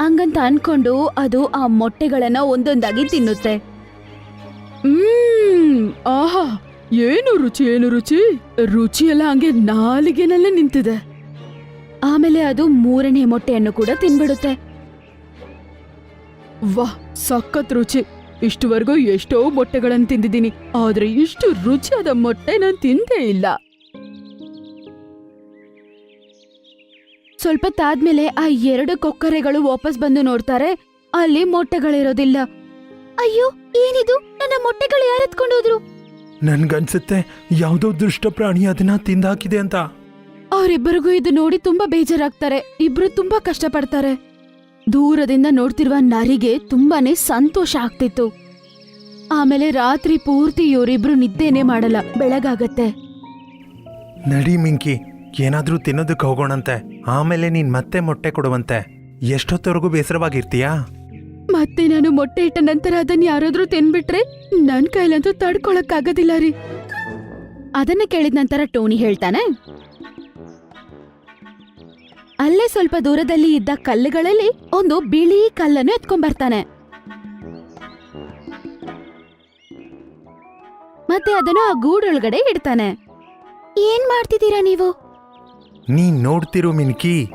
ಹಂಗಂತ ಅನ್ಕೊಂಡು ಅದು ಆ ಮೊಟ್ಟೆಗಳನ್ನ ಒಂದೊಂದಾಗಿ ತಿನ್ನುತ್ತೆ. ಆಹಾ, ಏನು ರುಚಿ ರುಚಿ ಎಲ್ಲ ಹಂಗೆ ನಾಲಿಗೆನಲ್ಲೇ ನಿಂತಿದೆ. ಆಮೇಲೆ ಅದು ಮೂರನೇ ಮೊಟ್ಟೆಯನ್ನು ಕೂಡ ತಿನ್ಬಿಡುತ್ತೆ. ವಾಹ್, ಸಖತ್ ರುಚಿ. ಇಷ್ಟುವರೆಗೂ ಎಷ್ಟೋ ಮೊಟ್ಟೆಗಳನ್ನು ತಿಂದಿದ್ದೀನಿ, ಆದ್ರೆ ಇಷ್ಟು ರುಚಿಯಾದ ಮೊಟ್ಟೆ ನಾನು ತಿಂದೇ ಇಲ್ಲ. ಸ್ವಲ್ಪ ತಾದ್ಮೇಲೆ ಆ 2 ಕೊಕ್ಕರೆಗಳು ವಾಪಸ್ ಬಂದು ನೋಡ್ತಾರೆ, ಅಲ್ಲಿ ಮೊಟ್ಟೆಗಳಿರೋದಿಲ್ಲ. ಅಯ್ಯೋ, ಏನಿದು? ನನ್ನ ಮೊಟ್ಟೆಗಳು ಯಾರು ಎತ್ಕೊಂಡೋದ್ರು? ನನ್ಗನ್ಸುತ್ತೆ ಯಾವುದೋ ದುಷ್ಟ ಪ್ರಾಣಿ ಅದನ್ನ ತಿಂದಾಕಿದೆ ಅಂತ. ಅವರಿಬ್ಬರಿಗೂ ಇದು ನೋಡಿ ತುಂಬಾ ಬೇಜಾರಾಗ್ತಾರೆ. ಇಬ್ರು ತುಂಬಾ ಕಷ್ಟಪಡ್ತಾರೆ. ದೂರದಿಂದ ನೋಡ್ತಿರುವ ನರಿಗೆ ತುಂಬಾನೇ ಸಂತೋಷ ಆಗ್ತಿತ್ತು. ಆಮೇಲೆ ರಾತ್ರಿ ಪೂರ್ತಿ ಇವರಿಬ್ರು ನಿದ್ದೆನೆ ಮಾಡಲ್ಲ. ಬೆಳಗಾಗತ್ತೆ. ನಡಿ ಮಿಂಕಿ, ಏನಾದ್ರೂ ತಿನ್ನೋದಕ್ಕೆ ಹೋಗೋಣಂತೆ. ಆಮೇಲೆ ನೀನ್ ಮತ್ತೆ ಮೊಟ್ಟೆ ಕೊಡುವಂತೆ. ಎಷ್ಟೊತ್ತವರೆಗೂ ಬೇಸರವಾಗಿರ್ತೀಯಾ? ಮತ್ತೆ ನಾನು ಮೊಟ್ಟೆ ಇಟ್ಟ ನಂತರ ಅದನ್ನ ಯಾರಾದ್ರೂ ತಿನ್ಬಿಟ್ರೆ ನನ್ ಕೈಲಂತೂ ತಡ್ಕೊಳಕ್ಕಾಗೋದಿಲ್ಲ ರೀ. ಅದನ್ನ ಕೇಳಿದ ನಂತರ ಟೋನಿ ಹೇಳ್ತಾನೆ, ಅಲ್ಲೇ ಸ್ವಲ್ಪ ದೂರದಲ್ಲಿ ಇದ್ದ ಕಲ್ಲುಗಳಲ್ಲಿ ಒಂದು ಬಿಳಿ ಕಲ್ಲನ್ನು ಎತ್ಕೊಂಡ್ಬರ್ತಾನೆ. ಮತ್ತೆ ಅದನ್ನು ಆ ಗೂಡೊಳಗಡೆ ಇಡ್ತಾನೆ. ಏನ್ ಮಾಡ್ತಿದ್ದೀರಾ ನೀವು? ನೀನ್ ನೋಡ್ತಿರು ಮಿಂಕಿ,